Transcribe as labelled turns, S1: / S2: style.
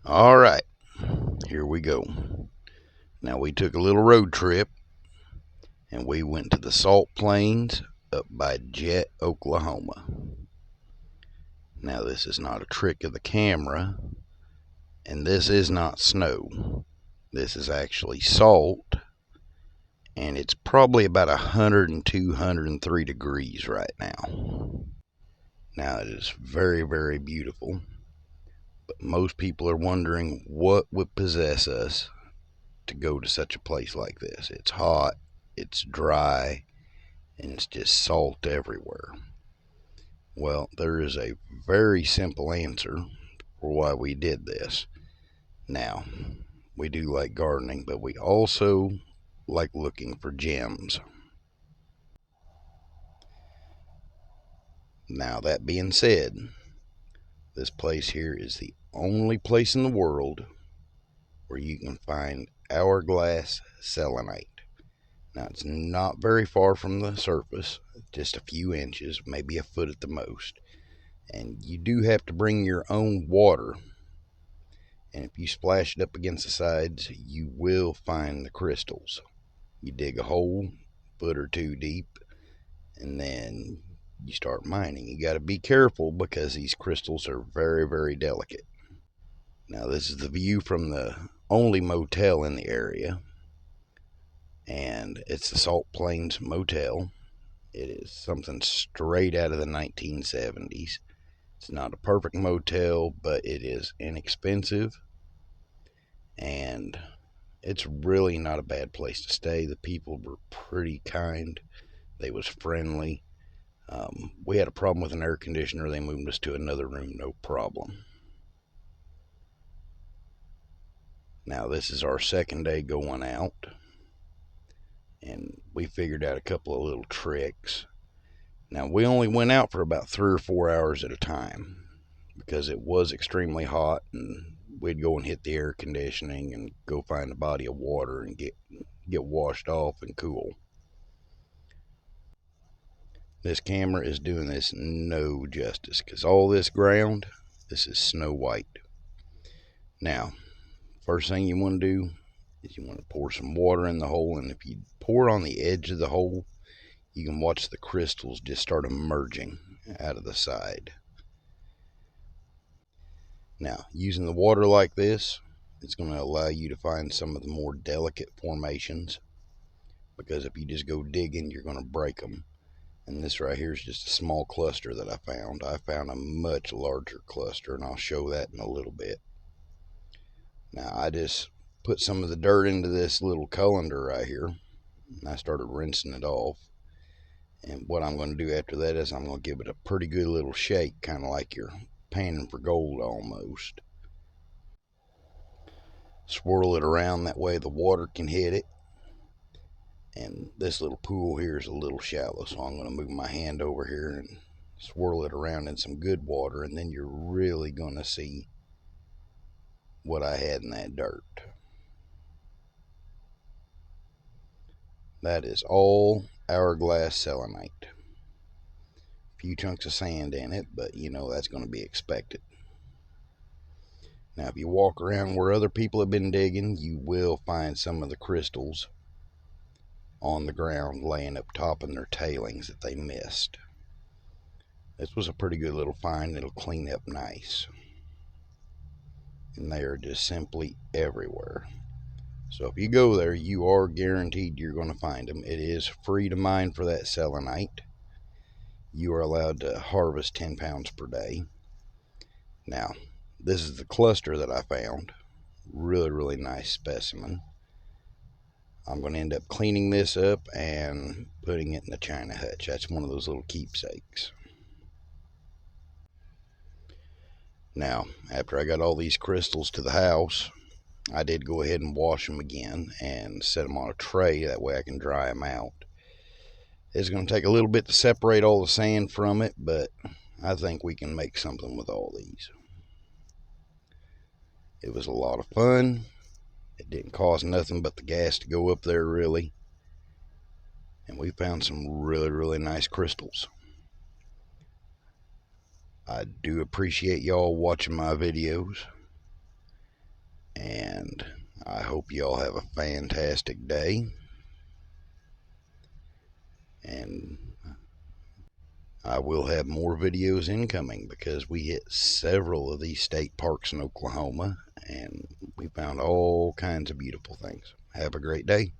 S1: All right, here we go. Now, we took a little road trip and we went to the Salt Plains up by Jet, Oklahoma. Now, this is not a trick of the camera, and this is not snow. This is actually salt, and it's probably about 102, 103 degrees right now. Now, it is very, very beautiful, but most people are wondering what would possess us to go to such a place like this. It's hot, it's dry, and it's just salt everywhere. Well, there is a very simple answer for why we did this. Now, we do like gardening, but we also like looking for gems. Now, that being said, this place here is the only place in the world where you can find hourglass selenite. Now, it's not very far from the surface, just a few inches, maybe a foot at the most. And you do have to bring your own water. And if you splash it up against the sides, you will find the crystals. You dig a hole, foot or two deep, and then you start mining. You got to be careful because these crystals are very, very delicate. Now, this is the view from the only motel in the area, and it's the Salt Plains Motel. It is something straight out of the 1970s. It's not a perfect motel, but it is inexpensive, and it's really not a bad place to stay. The people were pretty kind. They was friendly. We had a problem with an air conditioner. They moved us to another room, no problem. Now, this is our second day going out, and we figured out a couple of little tricks. Now, we only went out for about 3 or 4 hours at a time because it was extremely hot, and we'd go and hit the air conditioning and go find a body of water and get washed off and cool. This camera is doing this no justice because all this ground, this is snow white. Now, first thing you want to do is you want to pour some water in the hole, and if you pour on the edge of the hole, you can watch the crystals just start emerging out of the side. Now, using the water like this, it's going to allow you to find some of the more delicate formations, because if you just go digging, you're going to break them. And this right here is just a small cluster that I found. I found a much larger cluster, and I'll show that in a little bit. Now, I just put some of the dirt into this little colander right here, and I started rinsing it off. And what I'm going to do after that is I'm going to give it a pretty good little shake, kind of like you're panning for gold almost. Swirl it around, that way the water can hit it. And this little pool here is a little shallow, so I'm going to move my hand over here and swirl it around in some good water, and then you're really going to see what I had in that dirt. That is all hourglass selenite. A few chunks of sand in it, but you know that's going to be expected. Now, if you walk around where other people have been digging, you will find some of the crystals on the ground laying up top in their tailings that they missed. This was a pretty good little find. It'll clean up nice. And they are just simply everywhere. So if you go there, you are guaranteed you're going to find them. It is free to mine for that selenite. You are allowed to harvest 10 pounds per day. Now, this is the cluster that I found. Really, really nice specimen. I'm going to end up cleaning this up and putting it in the china hutch. That's one of those little keepsakes. Now, after I got all these crystals to the house, I did go ahead and wash them again and set them on a tray. That way I can dry them out. It's going to take a little bit to separate all the sand from it, but I think we can make something with all these. It was a lot of fun. It didn't cost nothing but the gas to go up there, really. And we found some really, really nice crystals. I do appreciate y'all watching my videos. And I hope you all have a fantastic day. And I will have more videos incoming because we hit several of these state parks in Oklahoma and we found all kinds of beautiful things. Have a great day.